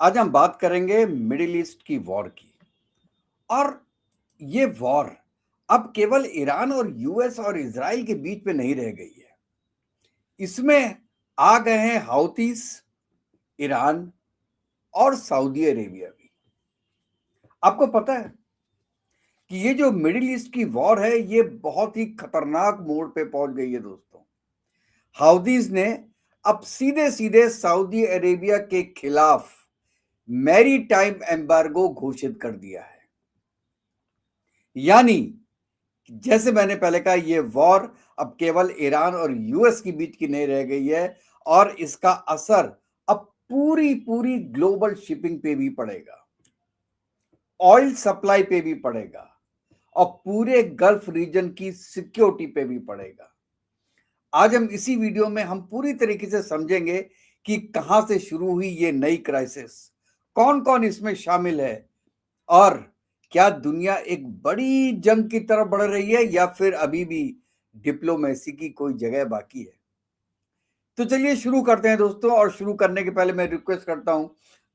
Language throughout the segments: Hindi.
आज हम बात करेंगे मिडिल ईस्ट की वॉर की। और ये वॉर अब केवल ईरान और यूएस और इजराइल के बीच में नहीं रह गई है। इसमें आ गए हैं हाउतीस, ईरान और सऊदी अरेबिया भी। आपको पता है कि ये जो मिडिल ईस्ट की वॉर है ये बहुत ही खतरनाक मोड़ पे पहुंच गई है दोस्तों। हाउदीज ने अब सीधे सीधे सऊदी अरेबिया के खिलाफ मैरी टाइम एम्बार्गो घोषित कर दिया है। यानी जैसे मैंने पहले कहा, ये वॉर अब केवल ईरान और यूएस के बीच की नहीं रह गई है और इसका असर अब पूरी पूरी ग्लोबल शिपिंग पे भी पड़ेगा, ऑयल सप्लाई पे भी पड़ेगा और पूरे गल्फ रीजन की सिक्योरिटी पे भी पड़ेगा। आज हम इसी वीडियो में हम पूरी तरीके से समझेंगे कि कहां से शुरू हुई ये नई क्राइसिस, कौन कौन इसमें शामिल है और क्या दुनिया एक बड़ी जंग की तरफ बढ़ रही है या फिर अभी भी डिप्लोमेसी की कोई जगह बाकी है। तो चलिए शुरू करते हैं दोस्तों। और शुरू करने के पहले मैं रिक्वेस्ट करता हूं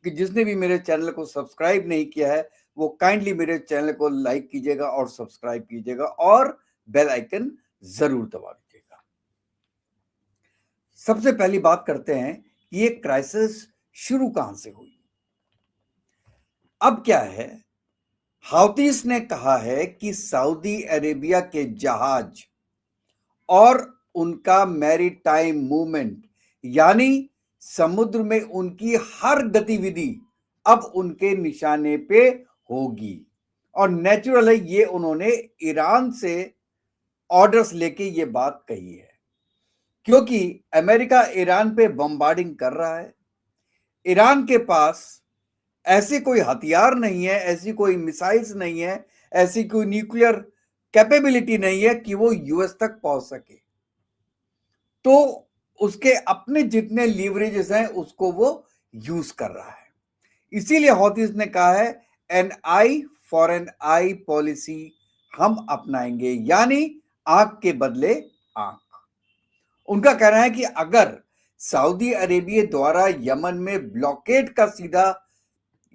कि जिसने भी मेरे चैनल को सब्सक्राइब नहीं किया है वो काइंडली मेरे चैनल को लाइक कीजिएगा और सब्सक्राइब कीजिएगा और बेल आइकन जरूर दबा दीजिएगा। सबसे पहली बात करते हैं कि ये क्राइसिस शुरू कहां से हुई। अब क्या है, हाउतीस ने कहा है कि सऊदी अरेबिया के जहाज और उनका मैरीटाइम मूवमेंट यानी समुद्र में उनकी हर गतिविधि अब उनके निशाने पे होगी। और नेचुरल है, ये उन्होंने ईरान से ऑर्डर्स लेके ये बात कही है क्योंकि अमेरिका ईरान पे बम्बार्डिंग कर रहा है। ईरान के पास ऐसे कोई हथियार नहीं है, ऐसी कोई मिसाइल्स नहीं है, ऐसी कोई न्यूक्लियर कैपेबिलिटी नहीं है कि वो यूएस तक पहुंच सके। तो उसके अपने जितने लीवरेजेस हैं उसको वो यूज कर रहा है। इसीलिए हौतीस ने कहा है N I for N I policy हम अपनाएंगे, यानी आंख के बदले आंख। उनका कहना है कि अगर सऊदी अरेबिया द्वारा यमन में ब्लॉकेड का सीधा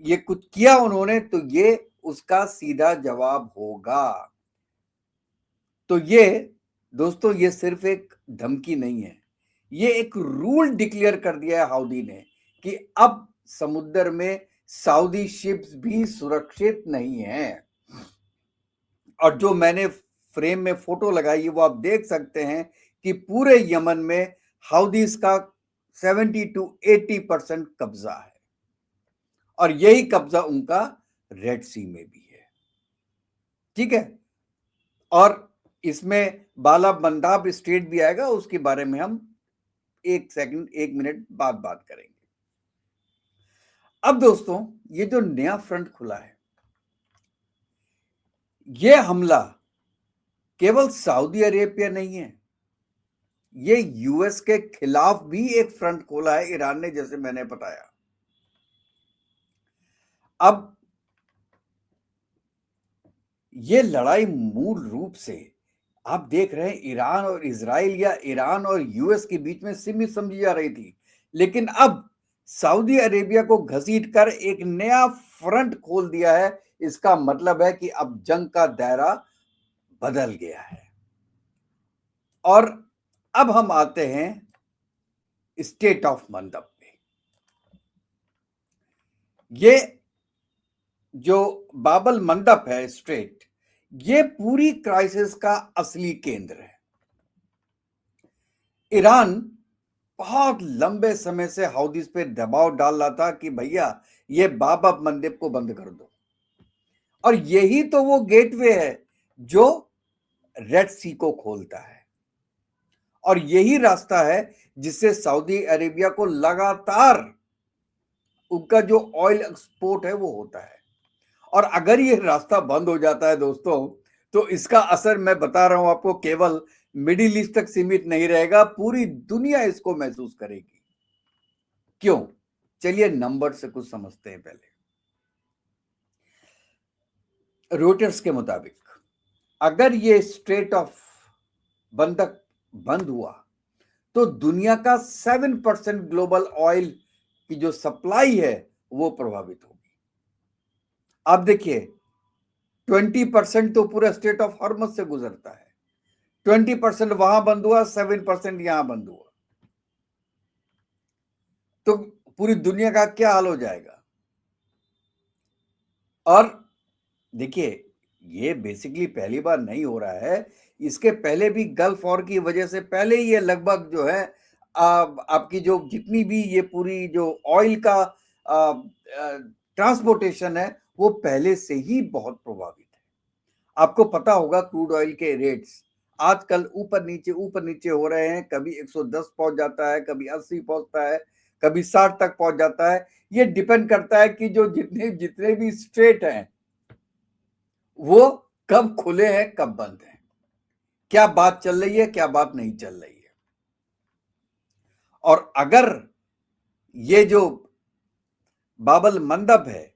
ये कुछ किया उन्होंने तो ये उसका सीधा जवाब होगा। तो ये दोस्तों ये सिर्फ एक धमकी नहीं है, ये एक रूल डिक्लेयर कर दिया है हाउदी ने कि अब समुद्र में सऊदी शिप्स भी सुरक्षित नहीं है। और जो मैंने फ्रेम में फोटो लगाई है वो आप देख सकते हैं कि पूरे यमन में हाउदीज का 70 to 80% कब्जा है और यही कब्जा उनका रेड सी में भी है। ठीक है, और इसमें बाला बंदाब स्टेट भी आएगा, उसके बारे में हम एक मिनट बाद बात करेंगे। अब दोस्तों ये जो नया फ्रंट खुला है, ये हमला केवल सऊदी अरेबिया नहीं है, ये यूएस के खिलाफ भी एक फ्रंट खोला है ईरान ने, जैसे मैंने बताया। अब ये लड़ाई मूल रूप से आप देख रहे हैं ईरान और इजराइल या ईरान और यूएस के बीच में सीमित समझी जा रही थी, लेकिन अब सऊदी अरेबिया को घसीट कर एक नया फ्रंट खोल दिया है। इसका मतलब है कि अब जंग का दायरा बदल गया है। और अब हम आते हैं स्टेट ऑफ मंदब पे। ये जो बाबल मंडप है स्ट्रेट, ये पूरी क्राइसिस का असली केंद्र है। ईरान बहुत लंबे समय से हाउदीज पे दबाव डाल रहा था कि भैया ये बाबा मंदिर को बंद कर दो, और यही तो वो गेटवे है जो रेड सी को खोलता है और यही रास्ता है जिससे सऊदी अरेबिया को लगातार उनका जो ऑयल एक्सपोर्ट है वो होता है। और अगर ये रास्ता बंद हो जाता है दोस्तों तो इसका असर मैं बता रहा हूं आपको केवल मिडिल ईस्ट तक सीमित नहीं रहेगा, पूरी दुनिया इसको महसूस करेगी। क्यों? चलिए नंबर से कुछ समझते हैं पहले। रोटर्स के मुताबिक अगर ये स्ट्रेट ऑफ बंदक बंद हुआ तो दुनिया का 7% ग्लोबल ऑयल की जो सप्लाई है वो प्रभावित होगी। अब देखिए 20% तो पूरा स्टेट ऑफ हॉर्मस से गुजरता है, 20% वहां बंद हुआ, 7% यहां बंद हुआ, तो पूरी दुनिया का क्या हाल हो जाएगा। और देखिए ये बेसिकली पहली बार नहीं हो रहा है, इसके पहले भी गल्फ वॉर की वजह से पहले ही ये लगभग जो है आपकी जो जितनी भी ये पूरी जो ऑयल का ट्रांसपोर्टेशन है वो पहले से ही बहुत प्रभावित है। आपको पता होगा क्रूड ऑयल के रेट्स आजकल ऊपर नीचे हो रहे हैं, कभी 110 पहुंच जाता है, कभी 80 पहुंचता है, कभी 60 तक पहुंच जाता है। ये डिपेंड करता है कि जो जितने जितने भी स्ट्रेट हैं वो कब खुले हैं कब बंद हैं, क्या बात चल रही है क्या बात नहीं चल रही है। और अगर ये जो बाबल मंदब है,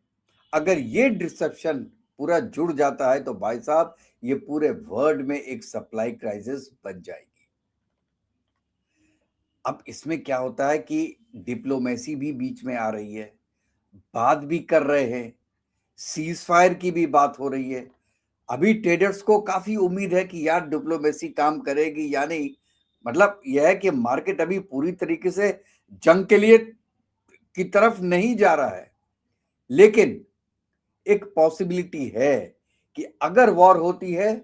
अगर ये डिसेप्शन पूरा जुड़ जाता है तो भाई साहब ये पूरे वर्ल्ड में एक सप्लाई क्राइसिस बन जाएगी। अब इसमें क्या होता है कि डिप्लोमेसी भी बीच में आ रही है, बात भी कर रहे हैं, सीज फायर की भी बात हो रही है। अभी ट्रेडर्स को काफी उम्मीद है कि यार डिप्लोमेसी काम करेगी या नहीं, मतलब यह है कि मार्केट अभी पूरी तरीके से जंग के लिए की तरफ नहीं जा रहा है, लेकिन एक पॉसिबिलिटी है कि अगर वॉर होती है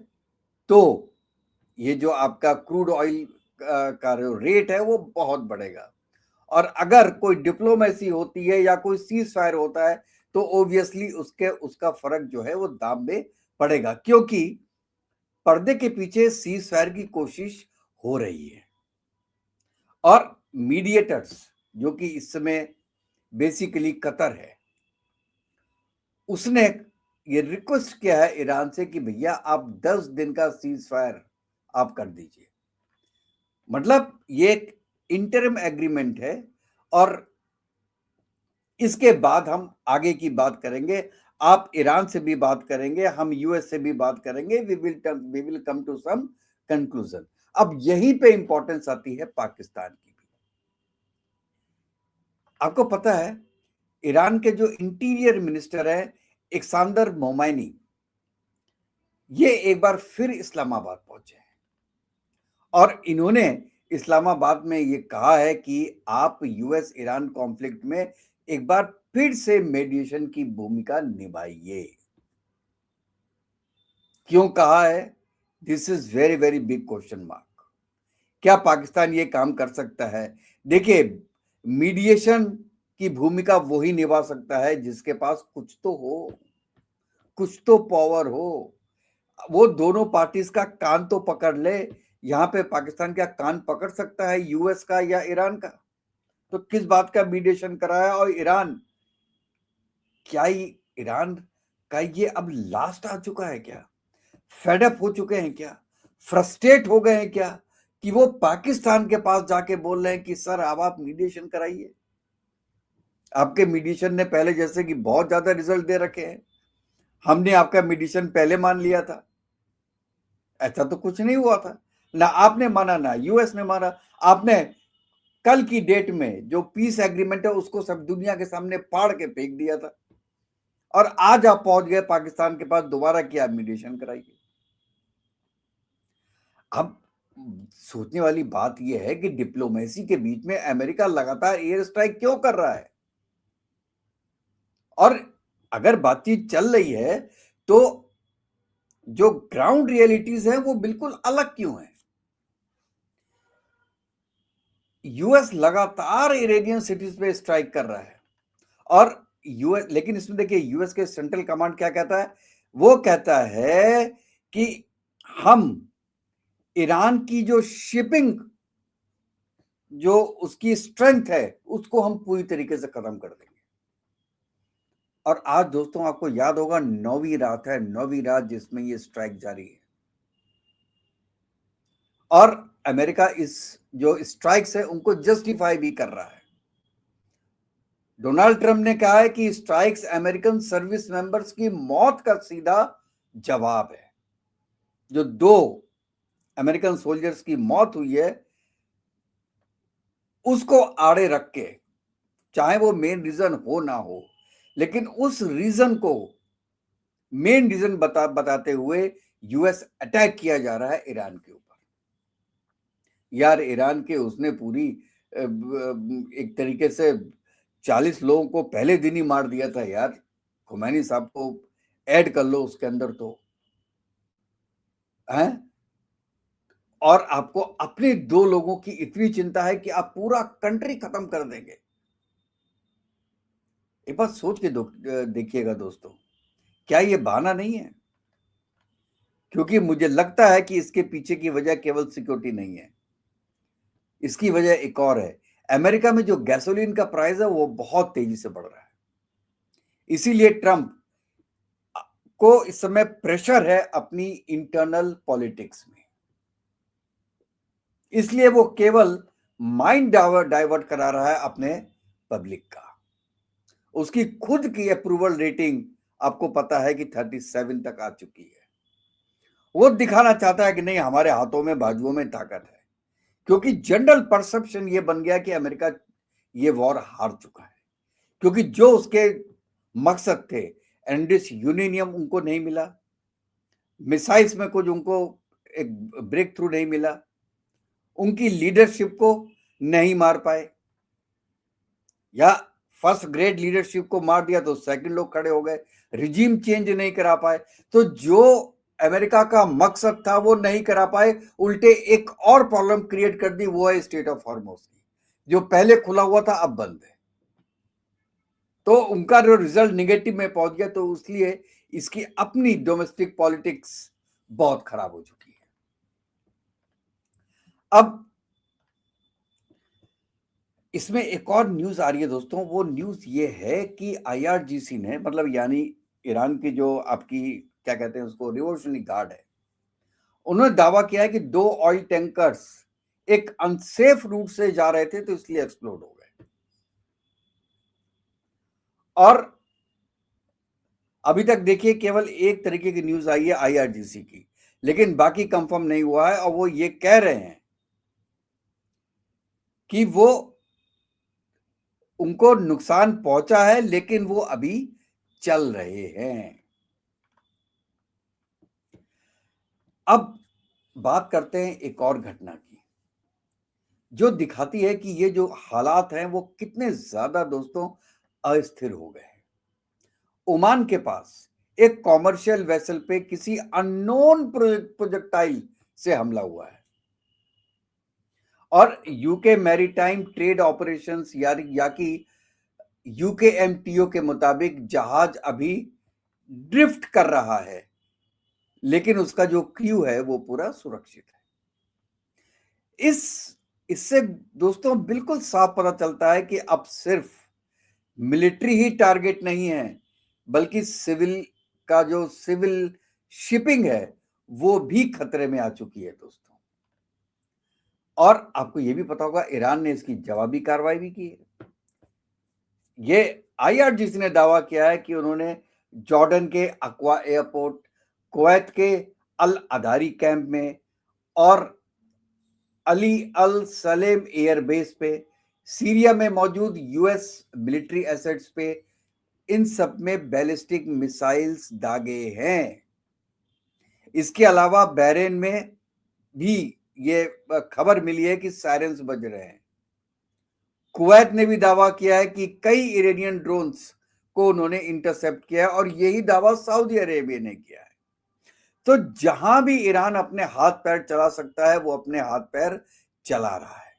तो ये जो आपका क्रूड ऑयल का रेट है वो बहुत बढ़ेगा, और अगर कोई डिप्लोमेसी होती है या कोई सीज फायर होता है तो ऑब्वियसली उसका फर्क जो है वो दाम में पड़ेगा, क्योंकि पर्दे के पीछे सीज फायर की कोशिश हो रही है। और मीडिएटर्स जो कि इस समय बेसिकली कतर है, उसने ये रिक्वेस्ट किया है ईरान से कि भैया आप 10 दिन का सीज फायर आप कर दीजिए। मतलब ये एक इंटरिम एग्रीमेंट है और इसके बाद हम आगे की बात करेंगे। आप ईरान से भी बात करेंगे, हम यूएस से भी बात करेंगे, we will come to some conclusion. अब यहीं पे इंपॉर्टेंस आती है पाकिस्तान की भी। आपको पता है ईरान के जो इंटीरियर मिनिस्टर है इक्सांदर मोमाइनी, ये एक बार फिर इस्लामाबाद पहुंचे हैं और इन्होंने इस्लामाबाद में ये कहा है कि आप यूएस ईरान कॉन्फ्लिक्ट में एक बार फिर से मेडिएशन की भूमिका निभाइए। क्यों कहा है? This is very very big question mark. क्या पाकिस्तान ये काम कर सकता है? देखिए मीडिएशन की भूमिका वही निभा सकता है जिसके पास कुछ तो हो, कुछ तो पावर हो, वो दोनों पार्टीज का कान तो पकड़ ले। यहां पे पाकिस्तान क्या कान पकड़ सकता है यूएस का या ईरान का? तो किस बात का मीडिएशन कराया? और ईरान क्या ईरान का ये अब लास्ट आ चुका है क्या? फेडअप हो चुके हैं क्या? फ्रस्ट्रेट हो गए हैं क्या कि वो पाकिस्तान के पास जाके बोल रहे हैं कि सर अब आप मीडिएशन कराइए? आपके मीडिएशन ने पहले जैसे कि बहुत ज्यादा रिजल्ट दे रखे हैं, हमने आपका मीडिएशन पहले मान लिया था। ऐसा तो कुछ नहीं हुआ था, ना आपने माना ना यूएस ने माना। आपने कल की डेट में जो पीस एग्रीमेंट है उसको सब दुनिया के सामने पाड़ के फेंक दिया था, और आज आप पहुंच गए पाकिस्तान के पास दोबारा क्या मीडिएशन कराइए। अब सोचने वाली बात यह है कि डिप्लोमेसी के बीच में अमेरिका लगातार एयर स्ट्राइक क्यों कर रहा है, और अगर बातचीत चल रही है तो जो ग्राउंड रियलिटीज है वो बिल्कुल अलग क्यों है। यूएस लगातार इरानियन सिटीज पे स्ट्राइक कर रहा है, और यूएस, लेकिन इसमें देखिए यूएस के सेंट्रल कमांड क्या कहता है? वो कहता है कि हम ईरान की जो शिपिंग जो उसकी स्ट्रेंथ है उसको हम पूरी तरीके से खत्म कर देंगे। और आज दोस्तों आपको याद होगा 9वीं रात है, 9वीं रात जिसमें ये स्ट्राइक जारी है, और अमेरिका इस जो स्ट्राइक्स है उनको जस्टिफाई भी कर रहा है। डोनाल्ड ट्रंप ने कहा है कि स्ट्राइक्स अमेरिकन सर्विस मेंबर्स की मौत का सीधा जवाब है। जो 2 अमेरिकन सोल्जर्स की मौत हुई है उसको आड़े रख के, चाहे वो मेन रीजन हो ना हो, लेकिन उस रीजन को मेन रीजन बताते हुए यूएस अटैक किया जा रहा है ईरान के ऊपर। यार ईरान के उसने पूरी एक तरीके से 40 लोगों को पहले दिन ही मार दिया था यार। खुमैनी साहब को ऐड कर लो उसके अंदर तो है। और आपको अपने 2 लोगों की इतनी चिंता है कि आप पूरा कंट्री खत्म कर देंगे। एक बात सोच के देखिएगा दोस्तों, क्या ये बहाना नहीं है? क्योंकि मुझे लगता है कि इसके पीछे की वजह केवल सिक्योरिटी नहीं है, इसकी वजह एक और है। अमेरिका में जो गैसोलीन का प्राइस है वो बहुत तेजी से बढ़ रहा है, इसीलिए ट्रंप को इस समय प्रेशर है अपनी इंटरनल पॉलिटिक्स में। इसलिए वो केवल माइंड डाइवर्ट करा रहा है अपने पब्लिक का। उसकी खुद की अप्रूवल रेटिंग आपको पता है कि 37 तक आ चुकी है। वो दिखाना चाहता है कि नहीं, हमारे हाथों में बाजुओं में ताकत है, क्योंकि जनरल परसेप्शन ये बन गया कि अमेरिका ये वॉर हार चुका है, क्योंकि जो उसके मकसद थे, एंडिस यूरेनियम उनको नहीं मिला, मिसाइल्स में कुछ उनको एक ब्रेक थ्रू नहीं मिला, उनकी लीडरशिप को नहीं मार पाए, या फर्स्ट ग्रेड लीडरशिप को मार दिया तो सेकंड लोग खड़े हो गए, रिजीम चेंज नहीं करा पाए। तो जो अमेरिका का मकसद था वो नहीं करा पाए, उल्टे एक और प्रॉब्लम क्रिएट कर दी, वो है स्टेट ऑफ हॉर्मुज की, जो पहले खुला हुआ था अब बंद है। तो उनका जो रिजल्ट निगेटिव में पहुंच गया, तो इसलिए इसकी अपनी डोमेस्टिक पॉलिटिक्स बहुत खराब हो चुकी है। अब इसमें एक और न्यूज आ रही है दोस्तों, वो न्यूज ये है कि आईआरजीसी ने, मतलब यानी ईरान की जो आपकी क्या कहते हैं उसको, रिवोल्यूशनरी गार्ड है, उन्होंने दावा किया है कि 2 ऑयल टैंकर्स एक अनसेफ रूट से जा रहे थे तो इसलिए एक्सप्लोड हो गए। और अभी तक देखिए केवल एक तरीके की न्यूज आई है आईआरजीसी की, लेकिन बाकी कंफर्म नहीं हुआ है। और वो ये कह रहे हैं कि वो उनको नुकसान पहुंचा है, लेकिन वो अभी चल रहे हैं। अब बात करते हैं एक और घटना की, जो दिखाती है कि ये जो हालात हैं वो कितने ज्यादा दोस्तों अस्थिर हो गए हैं। ओमान के पास एक कॉमर्शियल वेसल पे किसी अननोन प्रोजेक्टाइल से हमला हुआ है, और यूके मैरीटाइम ट्रेड ऑपरेशंस या कि यूकेएमटीओ के मुताबिक जहाज अभी ड्रिफ्ट कर रहा है, लेकिन उसका जो क्रू है वो पूरा सुरक्षित है। इससे दोस्तों बिल्कुल साफ पता चलता है कि अब सिर्फ मिलिट्री ही टारगेट नहीं है, बल्कि सिविल शिपिंग है वो भी खतरे में आ चुकी है दोस्तों। और आपको यह भी पता होगा ईरान ने इसकी जवाबी कार्रवाई भी की है। ये आईआरजीसी ने दावा किया है कि उन्होंने जॉर्डन के अक्वा एयरपोर्ट, कुवैत के अल अदारी कैंप में और अली अल सलेम एयरबेस पे, सीरिया में मौजूद यूएस मिलिट्री एसेट्स पे, इन सब में बैलिस्टिक मिसाइल्स दागे हैं। इसके अलावा बहरेन में भी ये खबर मिली है कि सायरन्स बज रहे हैं। कुवैत ने भी दावा किया है कि कई इरानियन ड्रोन्स को उन्होंने इंटरसेप्ट किया है, और यही दावा सऊदी अरेबिया ने किया है। तो जहां भी ईरान अपने हाथ पैर चला सकता है वो अपने हाथ पैर चला रहा है।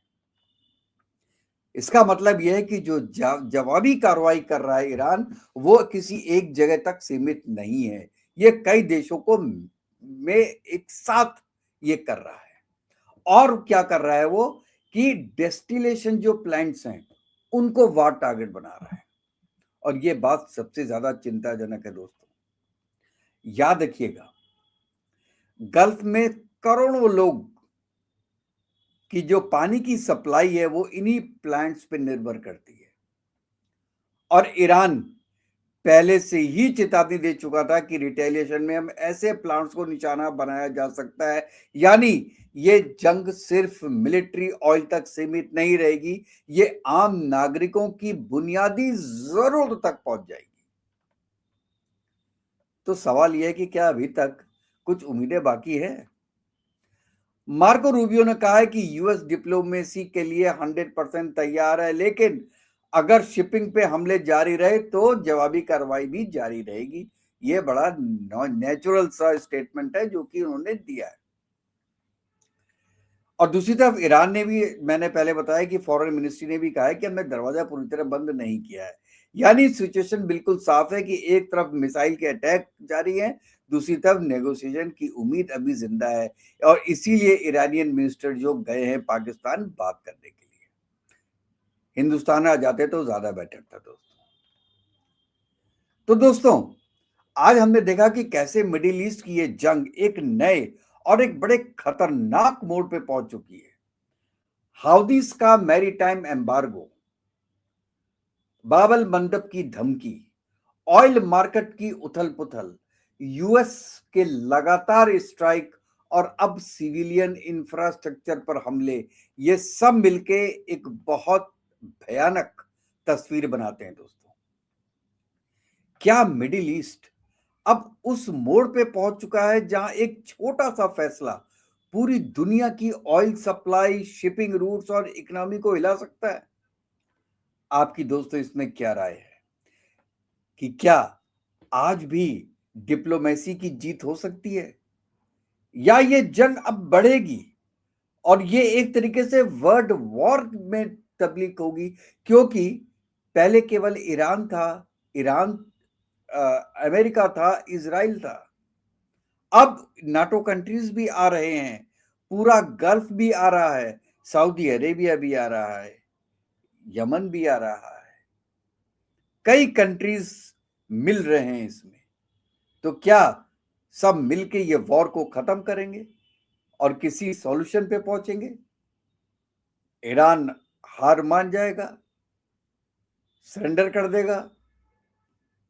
इसका मतलब यह है कि जो जवाबी कार्रवाई कर रहा है ईरान, वो किसी एक जगह तक सीमित नहीं है, ये कई देशों को में एक साथ ये कर रहा है। और क्या कर रहा है वो कि डेस्टिलेशन जो प्लांट्स हैं उनको वार टारगेट बना रहा है। और ये बात सबसे ज्यादा चिंताजनक है दोस्तों। याद रखिएगा, गल्फ में करोड़ों लोग की जो पानी की सप्लाई है वो इन्हीं प्लांट्स पे निर्भर करती है। और ईरान पहले से ही चेतावनी दे चुका था कि रिटेलिएशन में हम ऐसे प्लांट्स को निशाना बनाया जा सकता है, यानी ये जंग सिर्फ मिलिट्री ऑयल तक सीमित नहीं रहेगी, ये आम नागरिकों की बुनियादी जरूरत तक पहुंच जाएगी। तो सवाल यह है कि क्या अभी तक कुछ उम्मीदें बाकी है? मार्को रूबियो ने कहा है कि यूएस डिप्लोमेसी के लिए 100% तैयार है, लेकिन अगर शिपिंग पे हमले जारी रहे तो जवाबी कार्रवाई भी जारी रहेगी। ये बड़ा नेचुरल सा स्टेटमेंट है जो कि उन्होंने दिया है। और दूसरी तरफ ईरान ने भी, मैंने पहले बताया कि फॉरेन मिनिस्ट्री ने भी कहा है कि हमने दरवाजा पूरी तरह बंद नहीं किया है। यानी सिचुएशन बिल्कुल साफ है कि एक तरफ मिसाइल के अटैक जारी है, दूसरी तरफ नेगोशिएशन की उम्मीद अभी जिंदा है, और इसीलिए ईरानियन मिनिस्टर जो गए हैं पाकिस्तान बात करने के लिए। हिंदुस्तान आ जाते तो ज्यादा बेटर था दोस्तों। तो दोस्तों, आज हमने देखा कि कैसे मिडिल ईस्ट की ये जंग एक नए और एक बड़े खतरनाक मोड़ पे पहुंच चुकी है। हाउदीज का मैरीटाइम एम्बार्गो, बाबल मंडप की धमकी, ऑयल मार्केट की उथल पुथल, यूएस के लगातार स्ट्राइक और अब सिविलियन इंफ्रास्ट्रक्चर पर हमले, ये सब मिलके एक बहुत भयानक तस्वीर बनाते हैं दोस्तों। क्या मिडिल ईस्ट अब उस मोड़ पे पहुंच चुका है जहां एक छोटा सा फैसला पूरी दुनिया की ऑयल सप्लाई, शिपिंग रूट्स और इकोनॉमी को हिला सकता है? आपकी दोस्तों इसमें क्या राय है कि क्या आज भी डिप्लोमेसी की जीत हो सकती है, या ये जंग अब बढ़ेगी और ये एक तरीके से वर्ल्ड वॉर में तब्दील होगी? क्योंकि पहले केवल ईरान था, ईरान अ, अमेरिका था, इजराइल था, अब नाटो कंट्रीज भी आ रहे हैं, पूरा गल्फ भी आ रहा है, सऊदी अरेबिया भी आ रहा है, यमन भी आ रहा है, कई कंट्रीज मिल रहे हैं इसमें। तो क्या सब मिलके ये वॉर को खत्म करेंगे और किसी सॉल्यूशन पे पहुंचेंगे? ईरान हार मान जाएगा, सरेंडर कर देगा,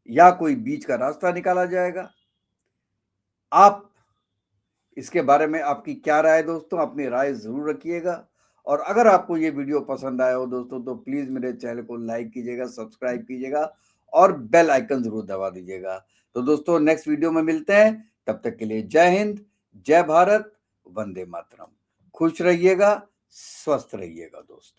या कोई बीच का रास्ता निकाला जाएगा? आप इसके बारे में आपकी क्या राय है दोस्तों? अपनी राय जरूर रखिएगा। और अगर आपको ये वीडियो पसंद आया हो दोस्तों तो प्लीज मेरे चैनल को लाइक कीजिएगा, सब्सक्राइब कीजिएगा और बेल आइकन जरूर दबा दीजिएगा। तो दोस्तों, नेक्स्ट वीडियो में मिलते हैं, तब तक के लिए जय हिंद, जय भारत, वंदे मातरम। खुश रहिएगा, स्वस्थ रहिएगा दोस्तों।